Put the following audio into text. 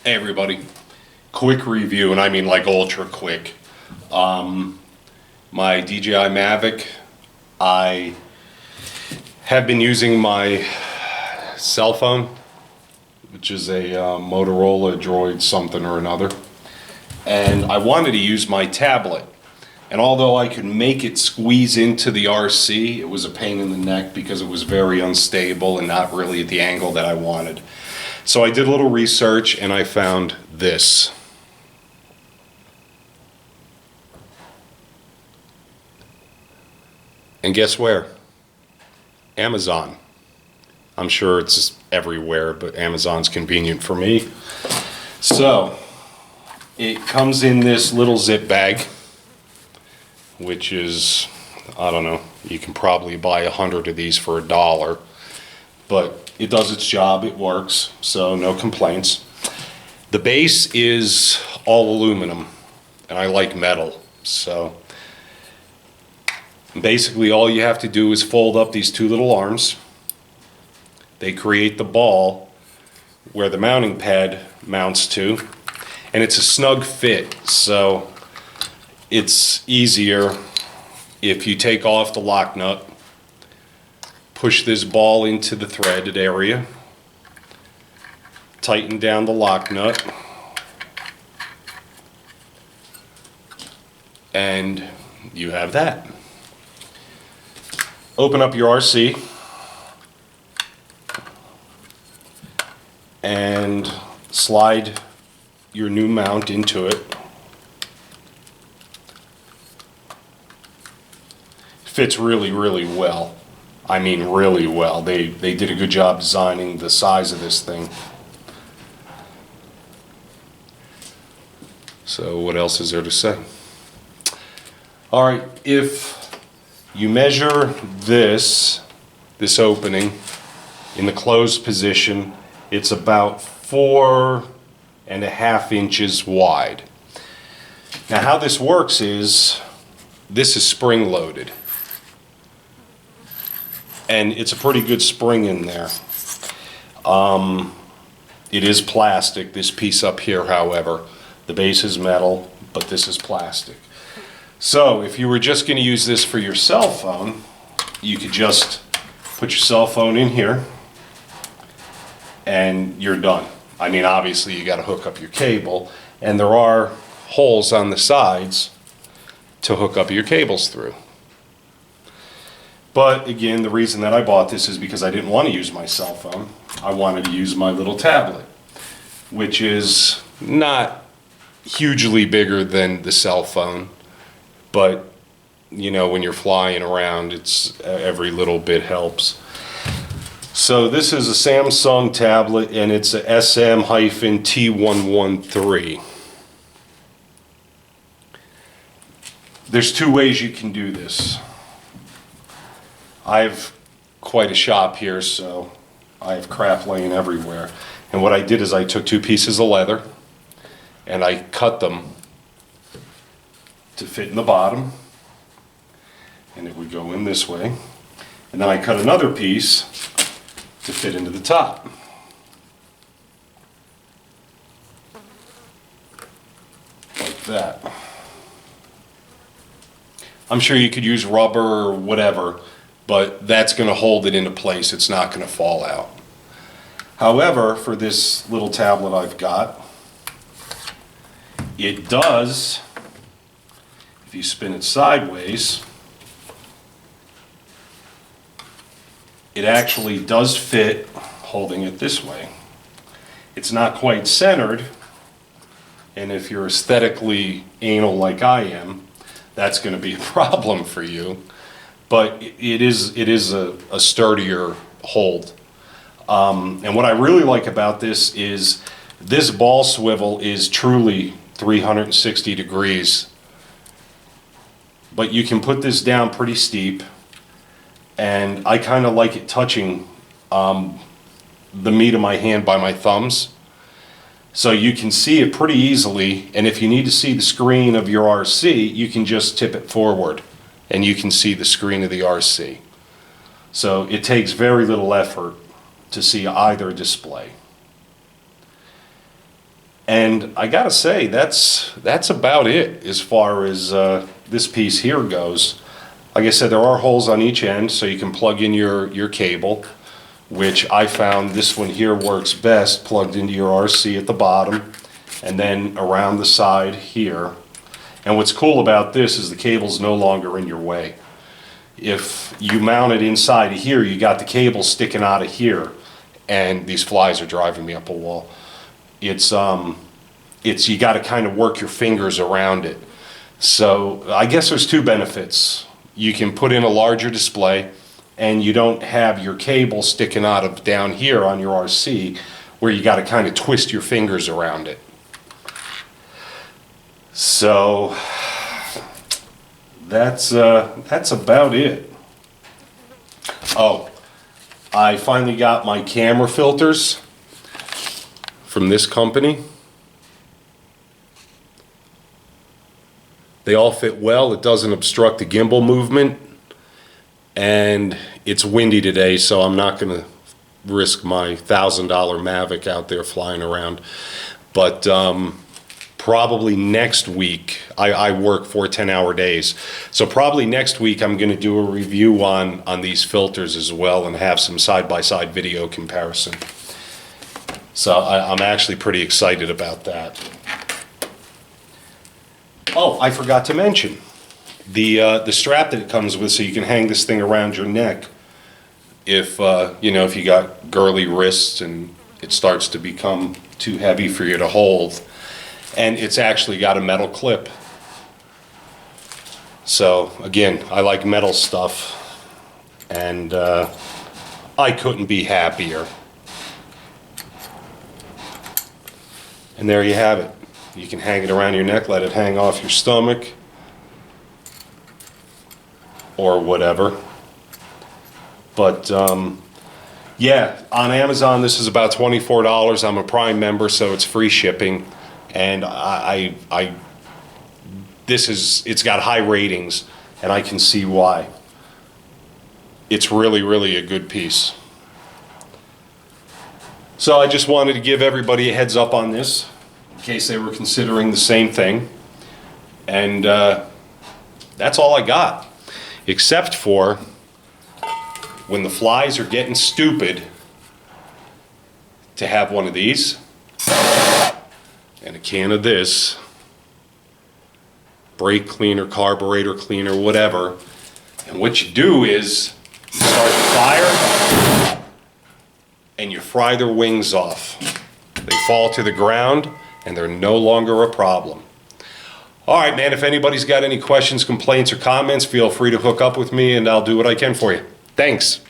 Hey everybody, quick review, and I mean like ultra quick. My DJI Mavic, I have been using my cell phone, which is a Motorola Droid something or another, and I wanted to use my tablet. And although I could make it squeeze into the RC, it was a pain in the neck because it was very unstable and not really at the angle that I wanted. So I did a little research and I found this. And guess where? Amazon. I'm sure it's everywhere, but Amazon's convenient for me. So it comes in this little zip bag, which is, I don't know, you can probably buy 100 of these for $1, but it does its job, it works, so no complaints. The base is all aluminum, and I like metal, so basically all you have to do is fold up these two little arms. They create the ball where the mounting pad mounts to, and it's a snug fit, so it's easier if you take off the lock nut, push this ball into the threaded area, tighten down the lock nut, and you have that. Open up your RC and slide your new mount into it. Fits really, really well. I mean really well. They did a good job designing the size of this thing. So what else is there to say? Alright, if you measure this opening in the closed position, it's about 4.5 inches wide. Now how this works is, this is spring loaded. And it's a pretty good spring in there. It is plastic, this piece up here, however. The base is metal, but this is plastic. So if you were just going to use this for your cell phone, you could just put your cell phone in here and you're done. I mean, obviously you got to hook up your cable, and there are holes on the sides to hook up your cables through. But again, the reason that I bought this is because I didn't want to use my cell phone. I wanted to use my little tablet, which is not hugely bigger than the cell phone, but you know, when you're flying around, it's every little bit helps. So this is a Samsung tablet, and it's a SM-T113. There's two ways you can do this. I have quite a shop here, so I have crap laying everywhere. And what I did is I took two pieces of leather and I cut them to fit in the bottom, and it would go in this way. And then I cut another piece to fit into the top. Like that. I'm sure you could use rubber or whatever, but that's going to hold it into place. It's not going to fall out. However, for this little tablet I've got, it does, if you spin it sideways, it actually does fit holding it this way. It's not quite centered, and if you're aesthetically anal like I am, that's going to be a problem for you. But it is a sturdier hold. And what I really like about this is this ball swivel is truly 360 degrees. But you can put this down pretty steep, and I kind of like it touching the meat of my hand by my thumbs. So you can see it pretty easily, and if you need to see the screen of your RC, you can just tip it forward and you can see the screen of the RC. So it takes very little effort to see either display. And I gotta say, that's about it as far as this piece here goes. Like I said, there are holes on each end, so you can plug in your cable, which I found this one here works best, plugged into your RC at the bottom, and then around the side here. And what's cool about this is the cable's no longer in your way. If you mount it inside of here, you got the cable sticking out of here, and these flies are driving me up a wall. It's you got to kind of work your fingers around it. So I guess there's two benefits. You can put in a larger display, and you don't have your cable sticking out of down here on your RC, where you got to kind of twist your fingers around it. So that's about it. Oh, I finally got my camera filters from this company. They all fit well. It doesn't obstruct the gimbal movement, and it's windy today, so I'm not going to risk my $1,000 Mavic out there flying around. But probably next week, I work 4 10-hour days, so probably next week I'm going to do a review on these filters as well and have some side-by-side video comparison. So I'm actually pretty excited about that. Oh, I forgot to mention the strap that it comes with, so you can hang this thing around your neck if you know, if you got girly wrists and it starts to become too heavy for you to hold. And it's actually got a metal clip. So again, I like metal stuff, and I couldn't be happier. And there you have it. You can hang it around your neck, let it hang off your stomach, or whatever. But yeah, on Amazon this is about $24. I'm a Prime member, so it's free shipping. And it's got high ratings, and I can see why. It's really, really a good piece. So I just wanted to give everybody a heads up on this, in case they were considering the same thing. And that's all I got, except for when the flies are getting stupid, to have one of these and a can of this, brake cleaner, carburetor cleaner, whatever. And what you do is you start the fire and you fry their wings off. They fall to the ground and they're no longer a problem. All right, man, if anybody's got any questions, complaints, or comments, feel free to hook up with me and I'll do what I can for you. Thanks.